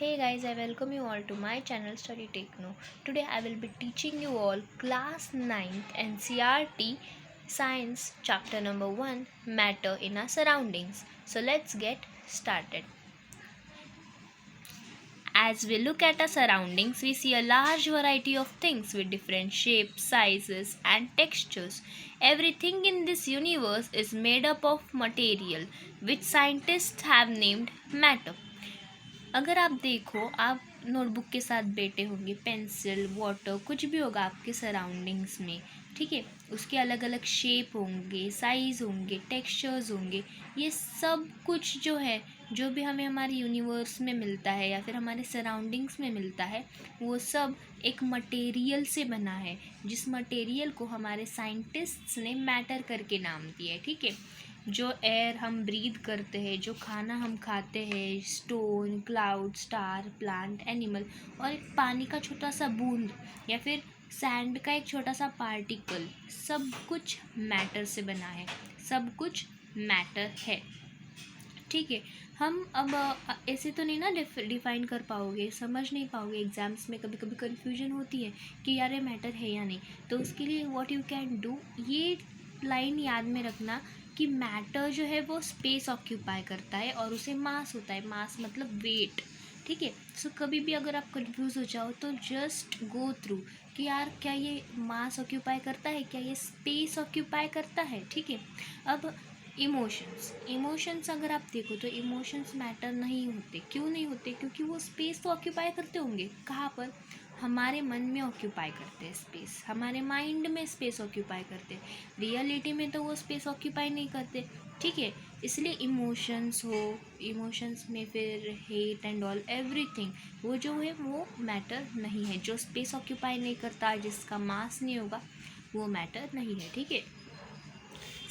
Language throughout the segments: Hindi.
Hey guys, I welcome you all to my channel Study Techno. Today I will be teaching you all class 9th NCERT Science chapter number 1 Matter in our Surroundings. So let's get started. As we look at our surroundings, we see a large variety of things with different shapes, sizes, and textures. Everything in this universe is made up of material, which scientists have named matter. अगर आप देखो, आप नोटबुक के साथ बैठे होंगे, पेंसिल, वाटर, कुछ भी होगा आपके सराउंडिंग्स में, ठीक है। उसके अलग अलग शेप होंगे, साइज़ होंगे, टेक्सचर्स होंगे। ये सब कुछ जो है, जो भी हमें हमारे यूनिवर्स में मिलता है या फिर हमारे सराउंडिंग्स में मिलता है, वो सब एक मटेरियल से बना है, जिस मटेरियल को हमारे साइंटिस्ट्स ने मैटर करके नाम दिया है, ठीक है। जो एयर हम ब्रीथ करते हैं, जो खाना हम खाते हैं, stone, cloud, star, plant, animal, और एक पानी का छोटा सा बूंद या फिर सैंड का एक छोटा सा पार्टिकल, सब कुछ मैटर से बना है, सब कुछ मैटर है, ठीक है। हम अब ऐसे तो नहीं ना डिफाइन कर पाओगे, समझ नहीं पाओगे। एग्जाम्स में कभी कभी कन्फ्यूजन होती है कि यार ये मैटर है या नहीं। तो उसके लिए व्हाट यू कैन डू, ये लाइन याद में रखना कि मैटर जो है वो स्पेस ऑक्यूपाई करता है और उसे मास होता है। मास मतलब वेट, ठीक है। सो कभी भी अगर आप कंफ्यूज हो जाओ तो जस्ट गो थ्रू कि यार क्या ये मास ऑक्यूपाई करता है, क्या ये स्पेस ऑक्यूपाई करता है, ठीक है। अब इमोशंस अगर आप देखो तो इमोशंस मैटर नहीं होते। क्यों नहीं होते? क्योंकि वो स्पेस तो ऑक्यूपाई करते होंगे। कहाँ पर? हमारे मन में ऑक्यूपाई करते हैं स्पेस, हमारे माइंड में स्पेस ऑक्यूपाई करते हैं। रियलिटी में तो वो स्पेस ऑक्यूपाई नहीं करते, ठीक है। इसलिए इमोशंस में फिर हेट एंड ऑल एवरीथिंग, वो जो है वो मैटर नहीं है। जो स्पेस ऑक्यूपाई नहीं करता, जिसका मास नहीं होगा, वो मैटर नहीं है, ठीक है।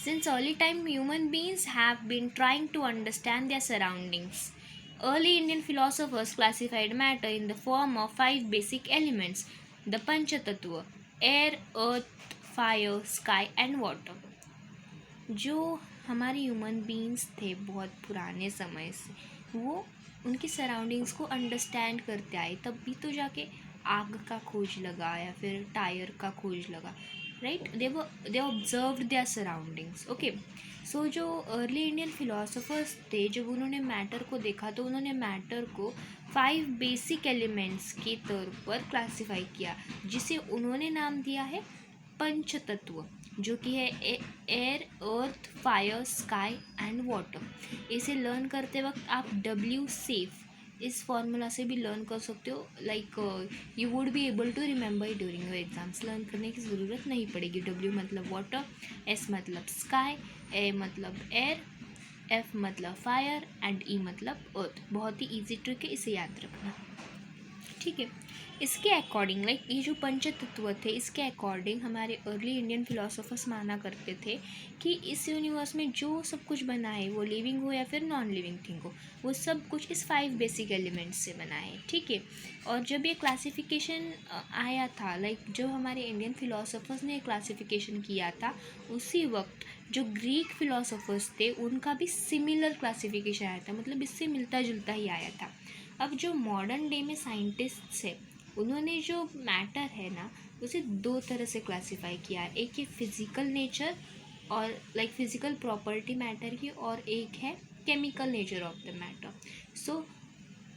Since early time, human beings have been trying to understand their surroundings. Early Indian philosophers classified matter in the form of 5 basic elements: the Panchatattva, air, earth, fire, sky and water. जो हमारे ह्यूमन बींग्स थे बहुत पुराने समय से, वो उनकी सराउंडिंग्स को अंडरस्टैंड करते आए, तब भी तो जाके आग का खोज लगा या फिर टायर का खोज लगा, right. They observed their surroundings, okay. So जो अर्ली इंडियन फिलोसोफर्स थे, जब उन्होंने मैटर को देखा तो उन्होंने मैटर को 5 बेसिक एलिमेंट्स के तौर पर क्लासीफाई किया, जिसे उन्होंने नाम दिया है पंचतत्व, जो कि है air, earth, fire, sky and water. इसे लर्न करते वक्त आप डब्ल्यू सेफ इस फॉर्मूला से भी लर्न कर सकते हो। Like you would be able to remember during your exams. Learn करने की ज़रूरत नहीं पड़ेगी। डब्ल्यू मतलब वाटर, एस मतलब स्काई, ए मतलब एयर, एफ मतलब फायर एंड ई मतलब अर्थ। बहुत ही ईजी ट्रिक है, इसे याद रखना, ठीक है। इसके अकॉर्डिंग, लाइक ये जो पंचतत्व थे, इसके अकॉर्डिंग हमारे अर्ली इंडियन फिलोसोफर्स माना करते थे कि इस यूनिवर्स में जो सब कुछ बना है, वो लिविंग हो या फिर नॉन लिविंग थिंग हो, वो सब कुछ इस 5 बेसिक एलिमेंट्स से बना है, ठीक है। और जब ये क्लासिफिकेशन आया था, लाइक जो हमारे इंडियन फिलोसोफर्स ने क्लासिफिकेशन किया था, उसी वक्त जो ग्रीक फिलोसोफर्स थे उनका भी सिमिलर क्लासिफिकेशन आया था, मतलब इससे मिलता जुलता ही आया था। अब जो मॉडर्न डे में साइंटिस्ट्स है, उन्होंने जो मैटर है ना, उसे 2 तरह से क्लासीफाई किया है। एक है फिज़िकल नेचर और लाइक फिज़िकल प्रॉपर्टी मैटर की, और एक है chemical nature of the matter. So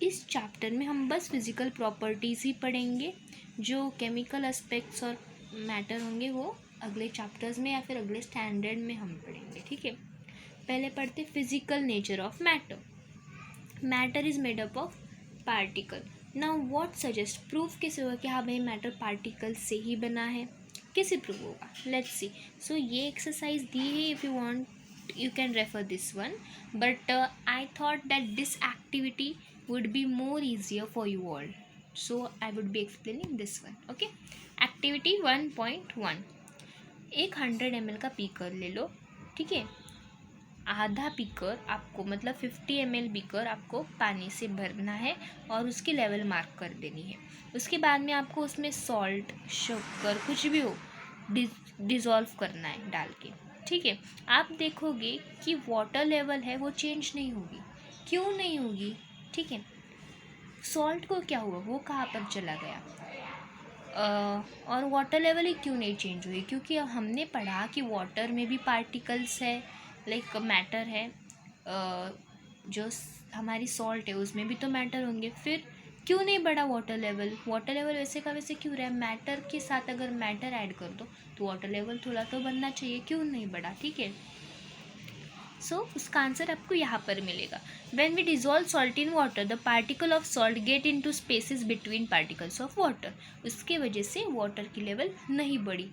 इस चैप्टर में हम बस फिज़िकल प्रॉपर्टीज़ ही पढ़ेंगे। जो केमिकल एस्पेक्ट्स और मैटर होंगे वो अगले चैप्टर्स में या फिर अगले स्टैंडर्ड में हम पढ़ेंगे, ठीक है। पहले पढ़ते physical nature of matter. Matter is made up of particle. Now what suggest, proof कैसे होगा कि हाँ भाई मैटर पार्टिकल से ही बना है? कैसे प्रूव होगा? Let's see. सो ये एक्सरसाइज दी है, if you want you can refer this one, but I thought that this activity would be more easier for you all, so I would be explaining this one, okay। activity 1.1, एक 100 ml का बीकर ले लो, ठीक है। आधा बीकर आपको, मतलब 50 ml बीकर आपको पानी से भरना है और उसकी लेवल मार्क कर देनी है। उसके बाद में आपको उसमें सॉल्ट, शक्कर, कुछ भी हो, डिज़ोल्व करना है डाल के, ठीक है। आप देखोगे कि वाटर लेवल है वो चेंज नहीं होगी। क्यों नहीं होगी? ठीक है, सॉल्ट को क्या हुआ, वो कहाँ पर चला गया, और वाटर लेवल ही क्यों नहीं चेंज हुई, क्योंकि हमने पढ़ा कि वाटर में भी पार्टिकल्स है, लाइक मैटर है, जो हमारी सॉल्ट है उसमें भी तो मैटर होंगे, फिर क्यों नहीं बढ़ा वाटर लेवल, वाटर लेवल वैसे का वैसे क्यों रहा है, मैटर के साथ अगर मैटर ऐड कर दो तो वाटर लेवल थोड़ा तो बनना चाहिए, क्यों नहीं बढ़ा, ठीक है। सो उसका आंसर आपको यहाँ पर मिलेगा। When we dissolve salt in water the particle of salt get into spaces between particles of water, उसके वजह से वाटर की लेवल नहीं बढ़ी।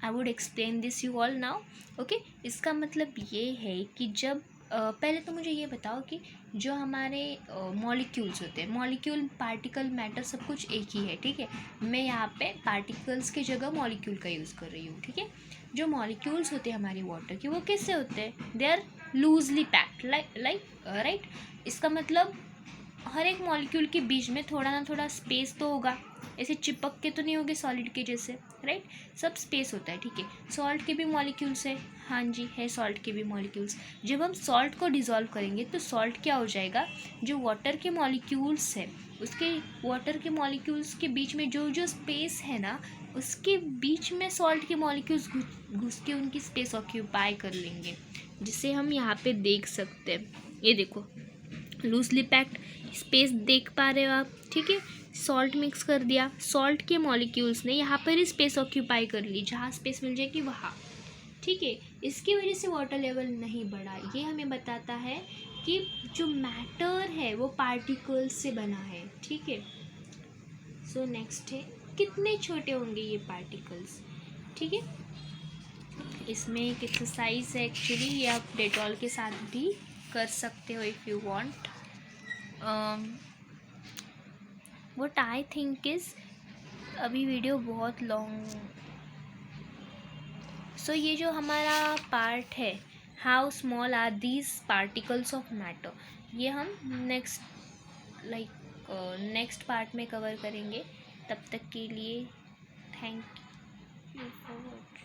I would explain this you all now, okay. इसका मतलब ये है कि जब पहले तो मुझे ये बताओ कि जो हमारे मॉलिक्यूल्स होते हैं, मॉलिक्यूल पार्टिकल मैटर सब कुछ एक ही है, ठीक है। मैं यहाँ पे पार्टिकल्स की जगह मॉलिक्यूल का यूज़ कर रही हूँ, ठीक है। जो मॉलिक्यूल्स होते हैं हमारी वाटर के, वो कैसे होते हैं, they are loosely packed, like right. इसका मतलब हर एक मॉलिक्यूल के बीच में थोड़ा ना थोड़ा स्पेस तो होगा, ऐसे चिपक के तो नहीं होगे सॉलिड के जैसे, राइट। सब स्पेस होता है, ठीक है। सॉल्ट के भी मॉलिक्यूल्स है, हाँ जी है, सॉल्ट के भी मॉलिक्यूल्स। जब हम सॉल्ट को डिज़ोल्व करेंगे तो सॉल्ट क्या हो जाएगा, जो वाटर के मॉलिक्यूल्स है उसके, वाटर के मॉलिक्यूल्स के बीच में जो जो स्पेस है ना, उसके बीच में सॉल्ट के मॉलिक्यूल्स घुस के उनकी स्पेस ऑक्यूपाई कर लेंगे, जिसे हम यहाँ पे देख सकते हैं। ये देखो लूजली पैक्ड स्पेस देख पा रहे हो आप, ठीक है। सॉल्ट मिक्स कर दिया, सॉल्ट के मॉलिक्यूल्स ने यहाँ पर ही स्पेस ऑक्यूपाई कर ली, जहाँ स्पेस मिल जाएगी वहाँ, ठीक है। इसकी वजह से वाटर लेवल नहीं बढ़ा। ये हमें बताता है कि जो मैटर है वो पार्टिकल्स से बना है, ठीक है। सो नेक्स्ट है, कितने छोटे होंगे ये पार्टिकल्स, ठीक है। इसमें एक एक्सरसाइज है एक्चुअली, ये आप डेटॉल के साथ भी कर सकते हो if you want. What I think is, अभी वीडियो बहुत लॉन्ग, सो ये जो हमारा पार्ट है, how small are these particles of matter, ये हम नेक्स्ट पार्ट में कवर करेंगे। तब तक के लिए थैंक यू फॉर वॉचिंग।